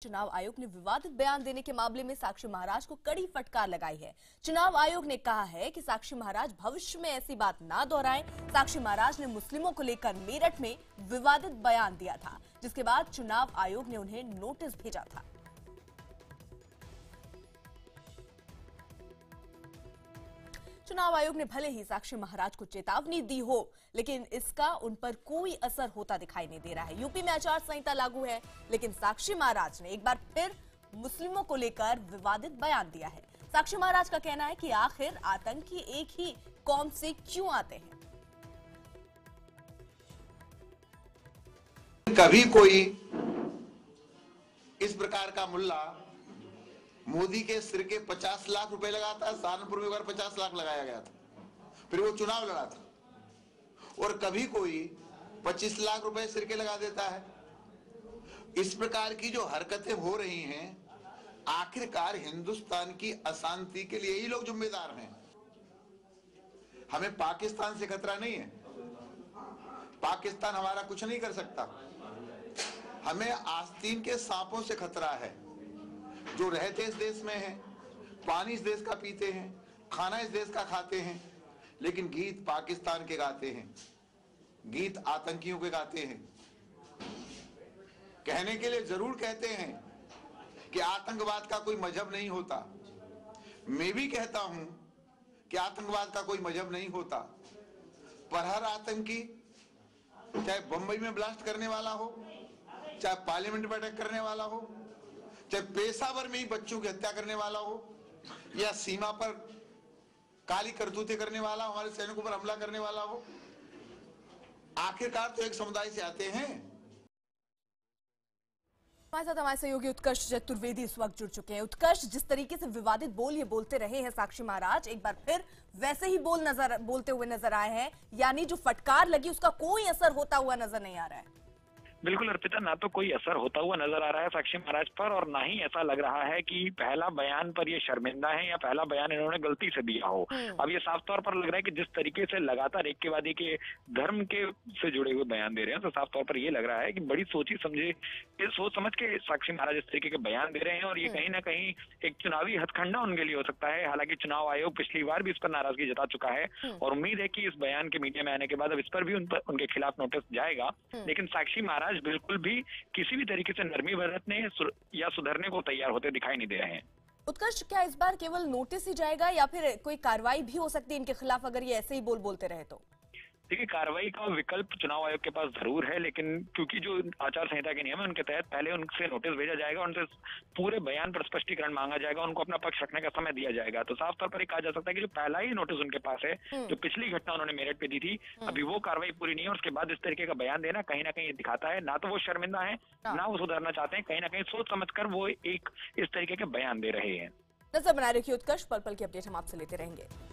चुनाव आयोग ने विवादित बयान देने के मामले में साक्षी महाराज को कड़ी फटकार लगाई है। चुनाव आयोग ने कहा है कि साक्षी महाराज भविष्य में ऐसी बात ना दोहराएं। साक्षी महाराज ने मुस्लिमों को लेकर मेरठ में विवादित बयान दिया था, जिसके बाद चुनाव आयोग ने उन्हें नोटिस भेजा था। चुनाव आयोग ने भले ही साक्षी महाराज को चेतावनी दी हो, लेकिन इसका उन पर कोई असर होता दिखाई नहीं दे रहा है। यूपी में आचार संहिता लागू है, लेकिन साक्षी महाराज ने एक बार फिर मुस्लिमों को लेकर विवादित बयान दिया है। साक्षी महाराज का कहना है कि आखिर आतंकी एक ही कौम से क्यों आते हैं। कभी कोई इस प्रकार का मुल्ला मोदी के सिर के 50 लाख रुपए लगाता है। सहारनपुर में एक बार 50 लाख लगाया गया था, फिर वो चुनाव लड़ा था। और कभी कोई 25 लाख रुपए सिर के लगा देता है। इस प्रकार की जो हरकतें हो रही हैं, आखिरकार हिंदुस्तान की अशांति के लिए ही लोग जिम्मेदार हैं। हमें पाकिस्तान से खतरा नहीं है, पाकिस्तान हमारा कुछ नहीं कर सकता। हमें आस्तीन के सांपों से खतरा है, जो रहते इस देश में हैं, पानी इस देश का पीते हैं, खाना इस देश का खाते हैं, लेकिन गीत पाकिस्तान के गाते हैं, गीत आतंकियों के गाते हैं। कहने के लिए जरूर कहते हैं कि आतंकवाद का कोई मजहब नहीं होता। मैं भी कहता हूं कि आतंकवाद का कोई मजहब नहीं होता, पर हर आतंकी, चाहे बंबई में ब्लास्ट करने वाला हो, चाहे पार्लियामेंट में अटैक करने वाला हो, चाहे पेशावर में ही बच्चों की हत्या करने वाला हो, या सीमा पर काली करतूतें करने वाला, हमारे सैनिकों पर हमला करने वाला हो, आखिरकार तो एक समुदाय से आते हैं। हमारे साथ हमारे सहयोगी उत्कर्ष चतुर्वेदी इस वक्त जुड़ चुके हैं। उत्कर्ष, जिस तरीके से विवादित बोल ये बोलते रहे हैं साक्षी महाराज, एक बार फिर वैसे ही बोलते हुए नजर आए हैं, यानी जो फटकार लगी उसका कोई असर होता हुआ नजर नहीं आ रहा है। बिल्कुल अर्पिता, ना तो कोई असर होता हुआ नजर आ रहा है साक्षी महाराज पर, और ना ही ऐसा लग रहा है कि पहला बयान पर ये शर्मिंदा है या पहला बयान इन्होंने गलती से दिया हो। अब ये साफ तौर पर लग रहा है कि जिस तरीके से लगातार एक के बाद एक धर्म के से जुड़े हुए बयान दे रहे हैं, तो साफ तौर पर ये लग रहा है कि बड़ी सोची समझे सोच समझ के साक्षी महाराज इस तरीके के बयान दे रहे हैं, और ये कहीं ना कहीं एक चुनावी हथकंडा उनके लिए हो सकता है। हालांकि चुनाव आयोग पिछली बार भी इस पर नाराजगी जता चुका है, और उम्मीद है कि इस बयान के मीडिया में आने के बाद अब इस पर भी उनके खिलाफ नोटिस जाएगा। लेकिन साक्षी महाराज बिल्कुल भी किसी भी तरीके से नरमी बरतने या सुधरने को तैयार होते दिखाई नहीं दे रहे हैं। उत्कर्ष, क्या इस बार केवल नोटिस ही जाएगा या फिर कोई कार्रवाई भी हो सकती है इनके खिलाफ अगर ये ऐसे ही बोलते रहे तो? देखिए, कार्रवाई का विकल्प चुनाव आयोग के पास जरूर है, लेकिन क्योंकि जो आचार संहिता के नियम है उनके तहत पहले उनसे नोटिस भेजा जाएगा, उनसे पूरे बयान पर स्पष्टीकरण मांगा जाएगा, उनको अपना पक्ष रखने का समय दिया जाएगा। तो साफ तौर पर कहा जा सकता है कि जो पहला ही नोटिस उनके पास है, जो पिछली घटना उन्होंने मेरठ पे दी थी, अभी वो कार्रवाई पूरी नहीं है। उसके बाद इस तरीके का बयान देना कहीं ना कहीं दिखाता है ना तो वो शर्मिंदा है, ना वो सुधरना चाहते हैं। कहीं ना कहीं सोच समझ कर वो एक इस तरीके के बयान दे रहे हैं। नजर बना रखिए उत्कर्ष, पल पल की अपडेट हम आपसे लेते रहेंगे।